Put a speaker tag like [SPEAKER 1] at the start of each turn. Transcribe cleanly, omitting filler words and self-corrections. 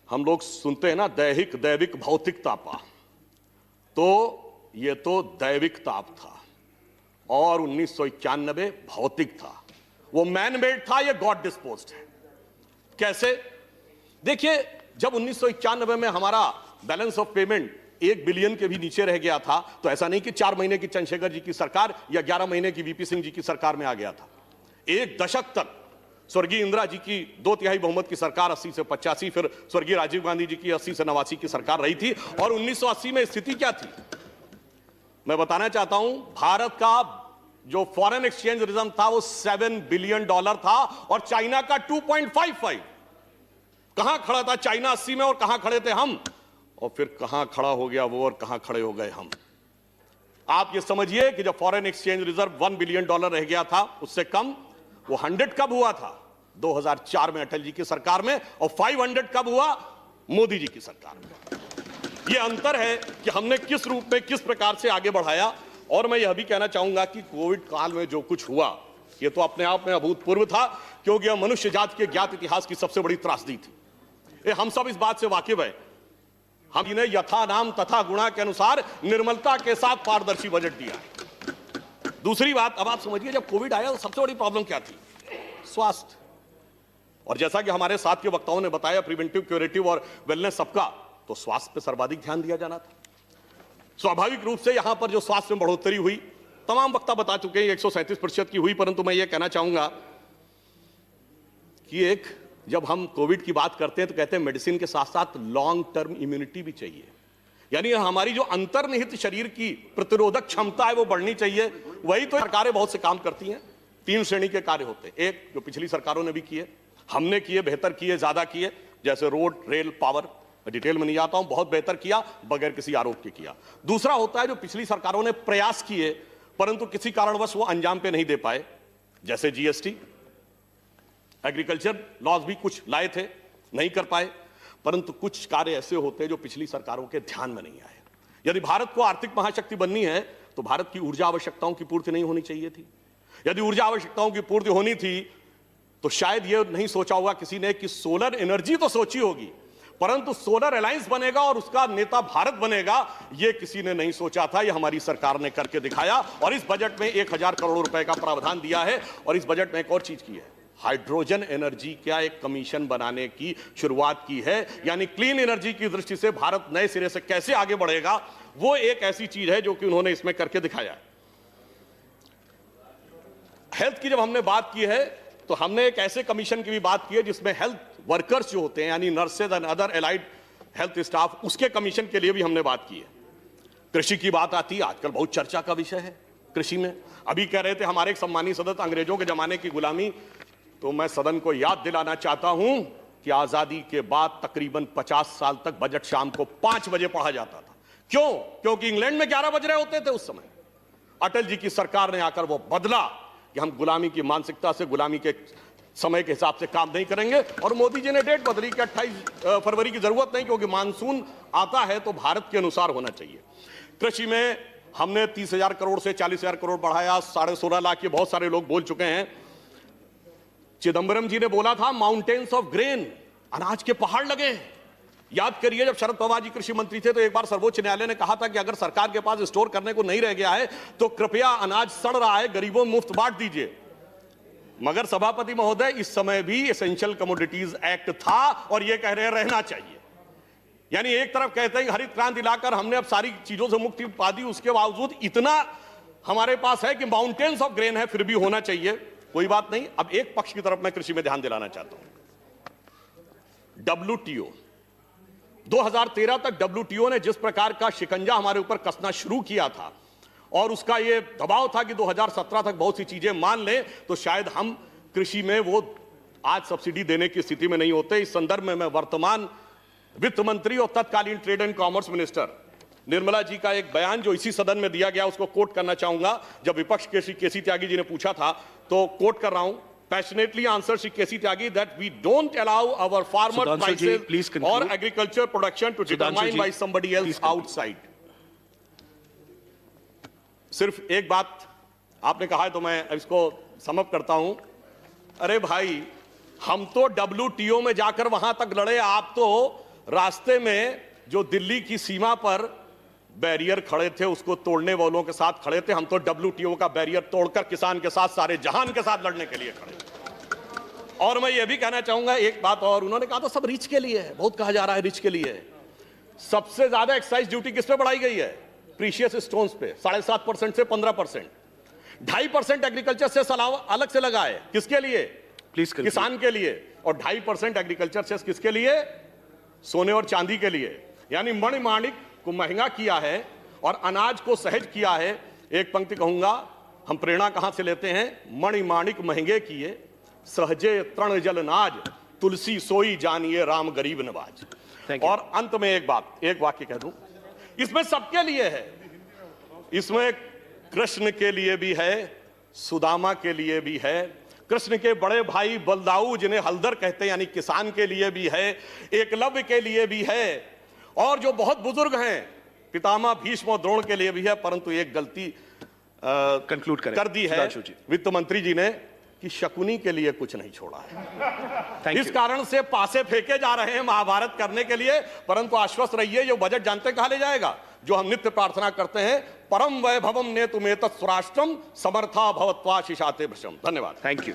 [SPEAKER 1] हम लोग सुनते हैं ना दैहिक दैविक भौतिक तापा, तो ये तो दैविक ताप था और 1991 भौतिक था। वो मैन मेड था, ये गॉड डिस्पोज्ड है। कैसे? देखिए, जब 1991 में हमारा बैलेंस ऑफ पेमेंट 1 बिलियन के भी नीचे रह गया था, तो ऐसा नहीं कि 4 महीने की चंद्रशेखर जी की सरकार या 11 महीने की वीपी सिंह जी की सरकार में आ गया था। 1 दशक तक स्वर्गीय इंदिरा जी की 2/3 बहुमत की सरकार 80 से 85, फिर स्वर्गीय राजीव गांधी जी की 80 से 89 की सरकार रही थी। और 1980 में स्थिति क्या थी मैं बताना चाहता हूं। भारत का जो फॉरेन एक्सचेंज रिजर्व था वो $7 बिलियन था और चाइना का 2.55। कहां खड़ा था चाइना 80 में और कहां खड़े थे हम, और फिर कहां खड़ा हो गया वो और कहां खड़े हो गए हम। आप ये समझिए कि जब फॉरेन एक्सचेंज रिजर्व $1 बिलियन रह गया था, उससे कम, वो 100 कब हुआ था? 2004 में अटल जी की सरकार में, और 500 कब हुआ? मोदी जी की सरकार में। ये अंतर है कि हमने किस रूप में किस प्रकार से आगे बढ़ाया। और मैं यह भी कहना चाहूंगा कि कोविड काल में जो कुछ हुआ ये तो अपने आप में अभूतपूर्व था, क्योंकि यह मनुष्य जाति के ज्ञात इतिहास की सबसे बड़ी त्रासदी थी। ये हम सब इस बात से वाकिफ है। हम इन्हें यथा नाम तथा गुणा के अनुसार निर्मलता के साथ पारदर्शी बजट दिया। दूसरी बात, अब आप समझिए, जब कोविड आया तो सबसे बड़ी प्रॉब्लम क्या थी? स्वास्थ्य। और जैसा कि हमारे साथ के वक्ताओं ने बताया, प्रिवेंटिव, क्यूरेटिव और वेलनेस सबका, तो स्वास्थ्य पर सर्वाधिक ध्यान दिया जाना था। स्वाभाविक रूप से यहां पर जो स्वास्थ्य में बढ़ोतरी हुई, तमाम वक्ता बता चुके हैं, 137% की हुई। परंतु मैं यह कहना चाहूंगा कि जब हम कोविड की बात करते हैं तो कहते हैं मेडिसिन के साथ साथ लॉन्ग टर्म इम्यूनिटी भी चाहिए। यानी हमारी जो अंतर्निहित शरीर की प्रतिरोधक क्षमता है वो बढ़नी चाहिए। वही तो सरकारें बहुत से काम करती हैं। 3 श्रेणी के कार्य होते हैं। एक जो पिछली सरकारों ने भी किए, हमने किए, बेहतर किए, ज्यादा किए, जैसे रोड, रेल, पावर, डिटेल में नहीं आता हूं, बहुत बेहतर किया, बगैर किसी आरोप के किया। दूसरा होता है जो पिछली सरकारों ने प्रयास किए परंतु किसी कारणवश वो अंजाम पे नहीं दे पाए, जैसे जीएसटी, एग्रीकल्चर लॉज भी कुछ लाए थे, नहीं कर पाए। परंतु कुछ कार्य ऐसे होते हैं जो पिछली सरकारों के ध्यान में नहीं आए। यदि भारत को आर्थिक महाशक्ति बननी है तो भारत की ऊर्जा आवश्यकताओं की पूर्ति नहीं होनी चाहिए थी। यदि ऊर्जा आवश्यकताओं की पूर्ति होनी थी तो शायद यह नहीं सोचा होगा किसी ने कि सोलर एनर्जी तो सोची होगी, परंतु सोलर अलायंस बनेगा और उसका नेता भारत बनेगा, यह किसी ने नहीं सोचा था। यह हमारी सरकार ने करके दिखाया और इस बजट में 1000 करोड़ रुपए का प्रावधान दिया है। और इस बजट में एक और चीज की है, हाइड्रोजन एनर्जी का एक कमीशन बनाने की शुरुआत की है। यानी क्लीन एनर्जी की दृष्टि से भारत नए सिरे से कैसे आगे बढ़ेगा, वो एक ऐसी चीज है जो कि उन्होंने इसमें करके दिखाया है। हेल्थ की जब हमने बात की है तो हमने एक ऐसे कमीशन की भी बात की है जिसमें हेल्थ वर्कर्स जो होते हैं, यानी nurses and other allied health staff, उसके कमीशन के लिए भी हमने बात की है। कृषि की बात आती है, आजकल बहुत चर्चा का विषय है कृषि में। अभी कह रहे थे हमारे एक सम्मानीय सदस्य, अंग्रेजों के जमाने की गुलामी, तो मैं सदन को याद दिलाना चाहता हूं कि आजादी के बाद तकरीबन 50 साल तक बजट शाम को 5 बजे पढ़ा जाता था। क्यों? क्योंकि इंग्लैंड में 11 बज रहे होते थे उस समय। अटल जी की सरकार ने आकर वो बदला कि हम गुलामी की मानसिकता से, गुलामी के समय के हिसाब से काम नहीं करेंगे। और मोदी जी ने डेट बदली कि 28 फरवरी की जरूरत नहीं, क्योंकि मानसून आता है तो भारत के अनुसार होना चाहिए। कृषि में हमने 30,000 करोड़ से 40,000 करोड़ बढ़ाया, 16.5 लाख, ये बहुत सारे लोग बोल चुके हैं। चिदंबरम जी ने बोला था माउंटेन्स ऑफ ग्रेन, अनाज के पहाड़ लगे। याद करिए, जब शरद पवार जी कृषि मंत्री थे तो एक बार सर्वोच्च न्यायालय ने कहा था कि अगर सरकार के पास स्टोर करने को नहीं रह गया है तो कृपया अनाज सड़ रहा है, गरीबों में मुफ्त बांट दीजिए। मगर सभापति महोदय, इस समय भी एसेंशियल कमोडिटीज एक्ट था और यह कह रहे रहना चाहिए। यानी एक तरफ कहते हैं हरित क्रांति लाकर हमने अब सारी चीजों से मुक्ति पा दी, उसके बावजूद इतना हमारे पास है कि माउंटेन्स ऑफ ग्रेन है, फिर भी होना चाहिए। कोई बात नहीं। अब एक पक्ष की तरफ मैं कृषि में ध्यान दिलाना चाहता हूं। WTO 2013 तक WTO ने जिस प्रकार का शिकंजा हमारे ऊपर कसना शुरू किया था और उसका यह दबाव था कि 2017 तक बहुत सी चीजें मान लें, तो शायद हम कृषि में वो आज सब्सिडी देने की स्थिति में नहीं होते। इस संदर्भ में मैं वर्तमान वित्त मंत्री और तत्कालीन trade and commerce minister Nirmala ji का एक बयान जो इसी सदन में दिया गया, उसको कोट करना चाहूंगा। जब विपक्ष के श्री केसी त्यागी जी ने पूछा था तो कोट कर रहा हूं, passionately answer Shri K C Tyagi that we don't allow our farmer prices और agriculture production to determine by somebody else outside. सिर्फ एक बात आपने कहा है तो मैं इसको समअप करता हूं। अरे भाई, हम तो WTO में जाकर वहां तक लड़े, आप तो रास्ते में जो दिल्ली की सीमा पर बैरियर खड़े थे, उसको तोड़ने वालों के साथ खड़े थे। हम तो WTO का बैरियर तोड़कर किसान के साथ, सारे जहान के साथ लड़ने के लिए खड़े। और मैं ये भी कहना चाहूंगा एक बात और, उन्होंने कहा तो सब रिच के लिए है, बहुत कहा जा रहा है रिच के लिए। सबसे ज्यादा एक्साइज ड्यूटी किस पे बढ़ाई गई है? प्रीशियस स्टोन्स पे 7.5% से 15%। 2.5% एग्रीकल्चर से अलग से लगा है, किसके लिए?
[SPEAKER 2] प्लीज
[SPEAKER 1] किसान के लिए। और 2.5% एग्रीकल्चर सेस किसके लिए? सोने और चांदी के लिए। यानी मणिमाणिक को महंगा किया है और अनाज को सहज किया है। एक पंक्ति कहूंगा, हम प्रेरणा कहां से लेते हैं? मणिमाणिक महंगे किए, सहजे तृण जल नाज, तुलसी सोई जानिए राम गरीब नवाज। और अंत में एक बात, एक वाक्य कह दूं, इसमें सबके लिए है। इसमें कृष्ण के लिए भी है, सुदामा के लिए भी है, कृष्ण के बड़े भाई बलदाऊ जिन्हें हलदर कहते हैं यानी किसान के लिए भी है, एकलव्य के लिए भी है, और जो बहुत बुजुर्ग हैं पितामह भीष्म और द्रोण के लिए भी है। परंतु एक गलती
[SPEAKER 2] कंक्लूड
[SPEAKER 1] कर दी है वित्त मंत्री जी ने कि शकुनी के लिए कुछ नहीं छोड़ा है। इस कारण से पासे फेंके जा रहे हैं महाभारत करने के लिए। परंतु आश्वस्त रहिए, ये बजट जानते कहां ले जाएगा? जो हम नित्य प्रार्थना करते हैं, परम वैभवम नेतुमेतत् स्वराष्ट्रम समर्था भवत्वा शिशाते भृशम। धन्यवाद।
[SPEAKER 2] Thank you.